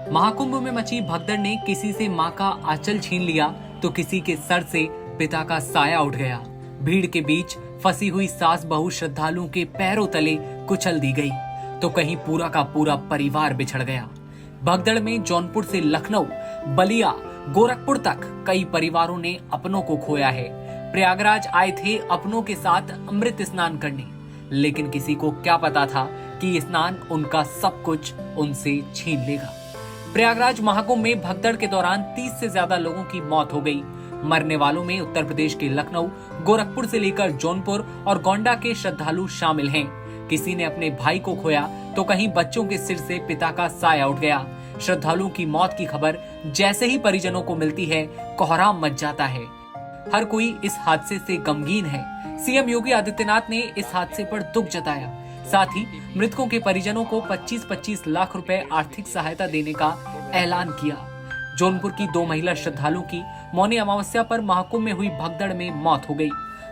महाकुंभ में मची भगदड़ ने किसी से मां का आंचल छीन लिया तो किसी के सर से पिता का साया उठ गया। भीड़ के बीच फंसी हुई सास बहू श्रद्धालुओं के पैरों तले कुचल दी गई तो कहीं पूरा का पूरा परिवार बिछड़ गया। भगदड़ में जौनपुर से लखनऊ, बलिया, गोरखपुर तक कई परिवारों ने अपनों को खोया है। प्रयागराज आए थे अपनों के साथ अमृत स्नान करने, लेकिन किसी को क्या पता था कि ये स्नान उनका सब कुछ उनसे छीन लेगा। प्रयागराज महाकुंभ में भगदड़ के दौरान 30 से ज्यादा लोगों की मौत हो गई। मरने वालों में उत्तर प्रदेश के लखनऊ, गोरखपुर से लेकर जौनपुर और गोंडा के श्रद्धालु शामिल हैं। किसी ने अपने भाई को खोया तो कहीं बच्चों के सिर से पिता का साया उठ गया। श्रद्धालुओं की मौत की खबर जैसे ही परिजनों को मिलती है, कोहराम मच जाता है। हर कोई इस हादसे से गमगीन है। सीएम योगी आदित्यनाथ ने इस हादसे पर दुख जताया। साथ ही मृतकों के परिजनों को 25-25 लाख रुपए आर्थिक सहायता देने का ऐलान किया। जौनपुर की 2 महिला श्रद्धालुओं की मौनी अमावस्या पर महाकुंभ में हुई भगदड़ में मौत हो गई।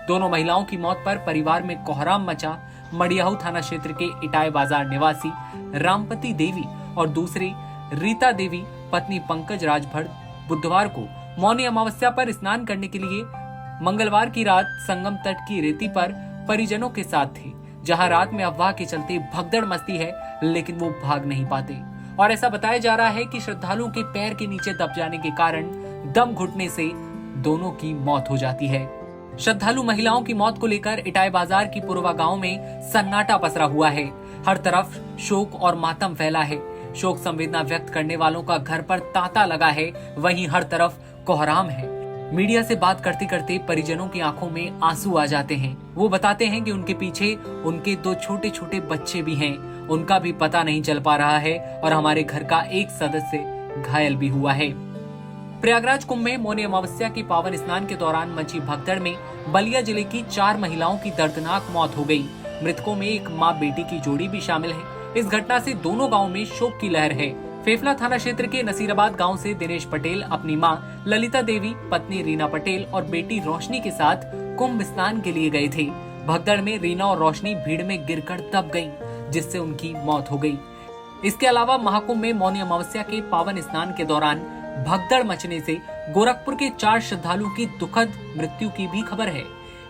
दोनों महिलाओं की मौत पर परिवार में कोहराम मचा। मडियाहू थाना क्षेत्र के इटाई बाजार निवासी रामपति देवी और दूसरी रीता देवी पत्नी पंकज राजभर बुधवार को मौनी अमावस्या पर स्नान करने के लिए मंगलवार की रात संगम तट की रेती पर परिजनों के साथ थे, जहां रात में अफवाह के चलते भगदड़ मचती है, लेकिन वो भाग नहीं पाते। और ऐसा बताया जा रहा है कि श्रद्धालुओं के पैर के नीचे दब जाने के कारण दम घुटने से दोनों की मौत हो जाती है। श्रद्धालु महिलाओं की मौत को लेकर इटाई बाजार की पुरवा गांव में सन्नाटा पसरा हुआ है। हर तरफ शोक और मातम फैला है। शोक संवेदना व्यक्त करने वालों का घर पर तांता लगा है, वहीं हर तरफ कोहराम है। मीडिया से बात करते करते परिजनों की आंखों में आंसू आ जाते हैं। वो बताते हैं कि उनके पीछे उनके 2 छोटे छोटे बच्चे भी हैं, उनका भी पता नहीं चल पा रहा है और हमारे घर का एक सदस्य घायल भी हुआ है। प्रयागराज कुंभ में मौनी अमावस्या के पावन स्नान के दौरान मची भगदड़ में बलिया जिले की 4 महिलाओं की दर्दनाक मौत हो गई। मृतकों में एक माँ बेटी की जोड़ी भी शामिल है। इस घटना से दोनों गाँव में शोक की लहर है। फेफला थाना क्षेत्र के नसीराबाद गांव से दिनेश पटेल अपनी मां ललिता देवी, पत्नी रीना पटेल और बेटी रोशनी के साथ कुंभ स्नान के लिए गए थे। भगदड़ में रीना और रोशनी भीड़ में गिरकर दब गईं, जिससे उनकी मौत हो गई। इसके अलावा महाकुंभ में मौनी अमावस्या के पावन स्नान के दौरान भगदड़ मचने से गोरखपुर के 4 श्रद्धालुओं की दुखद मृत्यु की भी खबर है।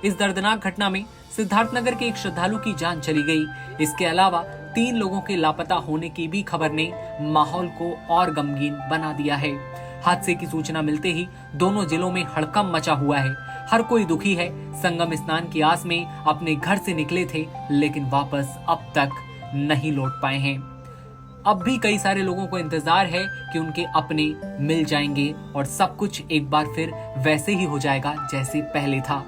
इस दर्दनाक घटना में सिद्धार्थनगर के एक श्रद्धालु की जान चली गई। इसके अलावा 3 लोगों के लापता होने की भी खबर ने माहौल को और गमगीन बना दिया है। हादसे की सूचना मिलते ही दोनों जिलों में हड़कंप मचा हुआ है। हर कोई दुखी है। संगम स्नान की आस में अपने घर से निकले थे, लेकिन वापस अब तक नहीं लौट पाए हैं। अब भी कई सारे लोगों को इंतजार है कि उनके अपने मिल जाएंगे और सब कुछ एक बार फिर वैसे ही हो जाएगा जैसे पहले था।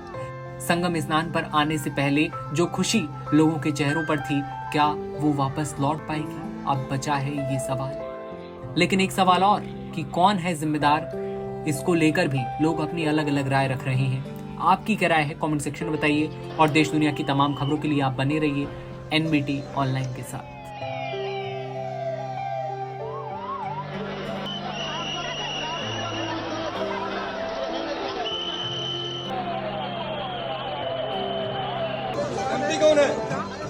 संगम स्नान पर आने से पहले जो खुशी लोगों के चेहरों पर थी, क्या वो वापस लौट पाएगी? अब बचा है ये सवाल। लेकिन एक सवाल और कि कौन है जिम्मेदार, इसको लेकर भी लोग अपनी अलग अलग राय रख रहे हैं। आपकी क्या राय है? कमेंट सेक्शन में बताइए और देश दुनिया की तमाम खबरों के लिए आप बने रहिए एनबीटी ऑनलाइन के साथ। एमपी कौन है?